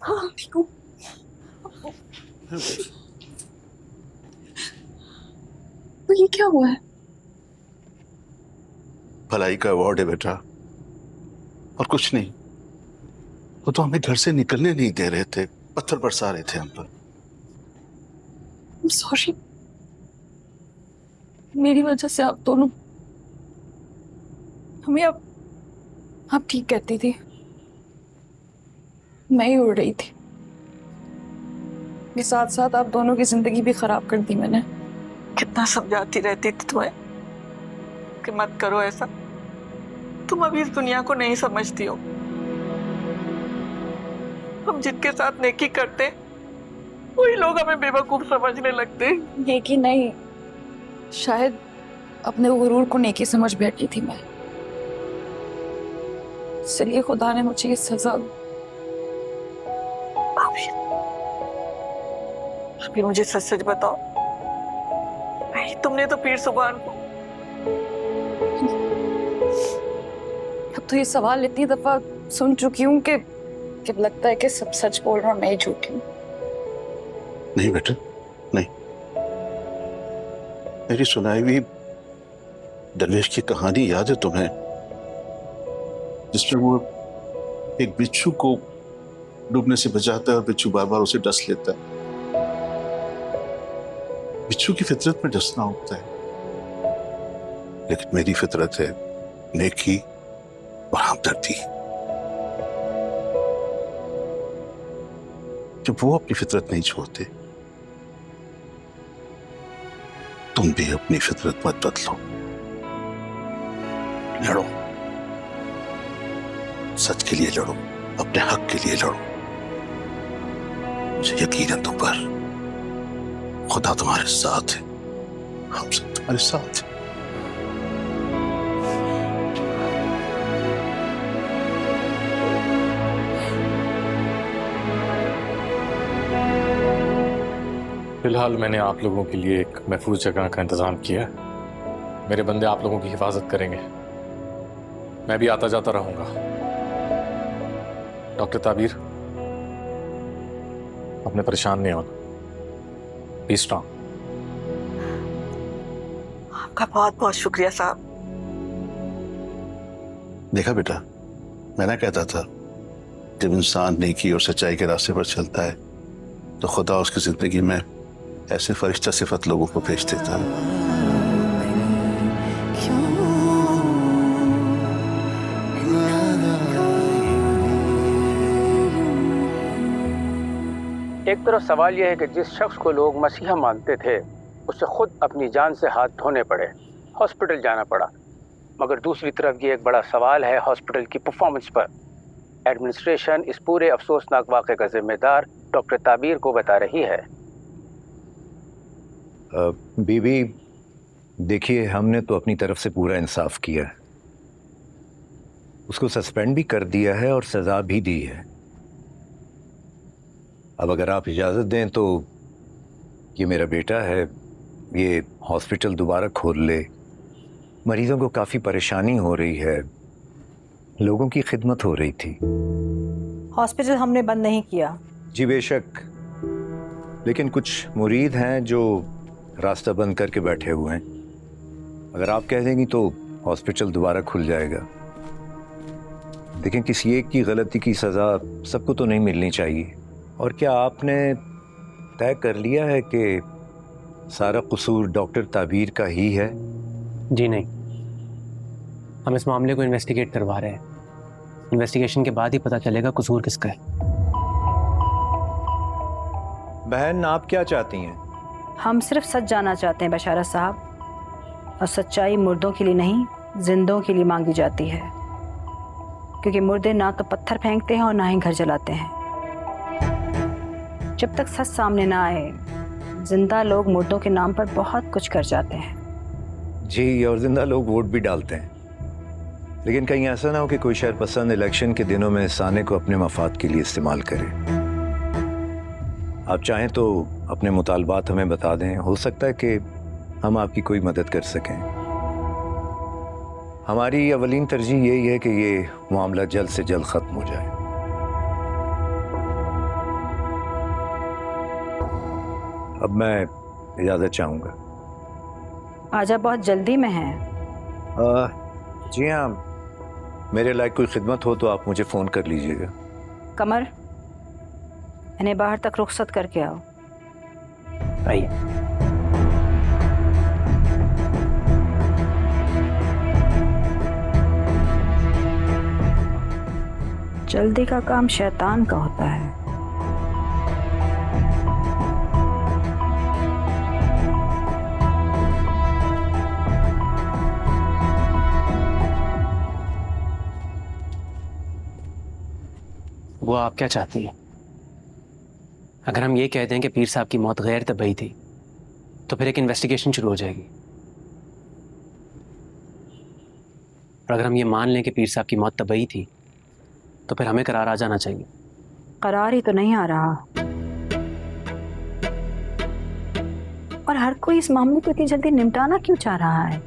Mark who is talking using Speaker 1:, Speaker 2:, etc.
Speaker 1: हाँ ठीक हूँ। तो ये क्या हुआ है?
Speaker 2: भलाई का अवार्ड है बेटा, और कुछ नहीं। वो तो हमें घर से निकलने नहीं दे रहे थे, पत्थर बरसा रहे थे हम पर।
Speaker 1: सॉरी, मेरी वजह से आप दोनों। हमें आप ठीक कहती थी, मैं ही उड़ रही थी। के साथ साथ आप दोनों की जिंदगी भी खराब कर दी मैंने।
Speaker 3: कितना समझाती रहती थी तुम्हें कि मत करो ऐसा। तुम अभी इस दुनिया को नहीं समझती हो। हम जिनके साथ नेकी करते वही लोग हमें बेवकूफ समझने लगते।
Speaker 1: नेकी नहीं, शायद अपने गुरूर को नेकी समझ बैठी थी मैं, इसलिए खुदा ने मुझे ये सजा।
Speaker 3: अभी मुझे सच सच बताओ, नहीं तुमने तो पीर सुभान को।
Speaker 1: अब तो ये सवाल इतनी दफा सुन चुकी हूँ कि लगता है कि सब सच बोल रहा हूँ, मैं ही झूठी हूँ।
Speaker 2: नहीं बेटा, नहीं। मेरी सुनाई हुई दरवेश की कहानी याद है तुम्हें, जिसमें वो एक बिच्छू को डूबने से बचाता है और बिच्छू बार बार उसे डस लेता है। बिच्छू की फितरत में डसना होता है, लेकिन मेरी फितरत है नेकी और हमदर्दी। जब वो अपनी फितरत नहीं छोड़ते, तुम भी अपनी फितरत मत बदलो। लड़ो, सच के लिए लड़ो, अपने हक के लिए लड़ो। मुझे यकीन है तुम पर, खुदा तुम्हारे साथ है, हम सब तुम्हारे साथ हैं।
Speaker 4: फिलहाल मैंने आप लोगों के लिए एक महफूज जगह का इंतजाम किया है। मेरे बंदे आप लोगों की हिफाजत करेंगे। मैं भी आता जाता रहूंगा। डॉक्टर ताबीर, आपने परेशान नहीं होना। B strong.
Speaker 3: आपका बहुत बहुत शुक्रिया साहब।
Speaker 2: देखा बेटा, मैं ना कहता था, जब इंसान नेकी और सच्चाई के रास्ते पर चलता है तो खुदा उसकी जिंदगी में ऐसे फरिश्ता सिफत लोगों को भेज देता है।
Speaker 5: एक तरफ सवाल यह है कि जिस शख्स को लोग मसीहा मानते थे उसे खुद अपनी जान से हाथ धोने पड़े, हॉस्पिटल जाना पड़ा। मगर दूसरी तरफ ये एक बड़ा सवाल है हॉस्पिटल की परफॉर्मेंस पर। एडमिनिस्ट्रेशन इस पूरे अफसोसनाक वाक़े का जिम्मेदार डॉक्टर ताबीर को बता रही है।
Speaker 6: बीबी, देखिए, हमने तो अपनी तरफ से पूरा इंसाफ किया है। उसको सस्पेंड भी कर दिया है और सज़ा भी दी है। अब अगर आप इजाज़त दें तो ये मेरा बेटा है, ये हॉस्पिटल दोबारा खोल ले। मरीजों को काफ़ी परेशानी हो रही है, लोगों की खिदमत हो रही थी।
Speaker 7: हॉस्पिटल हमने बंद नहीं किया।
Speaker 6: जी बेशक, लेकिन कुछ मुरीद हैं जो रास्ता बंद करके बैठे हुए हैं। अगर आप कह देंगी तो हॉस्पिटल दोबारा खुल जाएगा। लेकिन किसी एक की गलती की सज़ा सबको तो नहीं मिलनी चाहिए। और क्या आपने तय कर लिया है कि सारा कसूर डॉक्टर ताबीर का ही है?
Speaker 8: जी नहीं, हम इस मामले को इन्वेस्टिगेट करवा रहे हैं। इन्वेस्टिगेशन के बाद ही पता चलेगा कसूर किसका है।
Speaker 6: बहन, आप क्या चाहती हैं?
Speaker 7: हम सिर्फ सच जानना चाहते हैं बशारा साहब, और सच्चाई मुर्दों के लिए नहीं, जिंदों के लिए मांगी जाती है। क्योंकि मुर्दे ना तो पत्थर फेंकते हैं और ना ही घर जलाते हैं। जब तक सच सामने ना आए, जिंदा लोग मुर्दों के नाम पर बहुत कुछ कर जाते हैं।
Speaker 6: जी, और जिंदा लोग वोट भी डालते हैं। लेकिन कहीं ऐसा ना हो कि कोई शहर पसंद इलेक्शन के दिनों में इस आने को अपने मफाद के लिए इस्तेमाल करे। आप चाहें तो अपने मुतालबात हमें बता दें, हो सकता है कि हम आपकी कोई मदद कर सकें। हमारी अवलीन तरजीह यही है कि ये मामला जल्द से जल्द ख़त्म हो जाए। अब मैं इजाज़त चाहूँगा।
Speaker 7: आजा बहुत जल्दी में है।
Speaker 6: जी हाँ, मेरे लायक कोई खिदमत हो तो आप मुझे फ़ोन कर लीजिएगा।
Speaker 7: कमर, इन्हें बाहर तक रुखसत करके आओ।
Speaker 8: आइए।
Speaker 7: जल्दी का काम शैतान का होता है।
Speaker 8: वो आप क्या चाहती हैं? अगर हम ये कह दें कि पीर साहब की मौत गैर तबई थी तो फिर एक इन्वेस्टिगेशन शुरू हो जाएगी। और अगर हम ये मान लें कि पीर साहब की मौत तबई थी तो फिर हमें करार आ जाना चाहिए।
Speaker 7: करार ही तो नहीं आ रहा, और हर कोई इस मामले को इतनी जल्दी निपटाना क्यों चाह रहा है?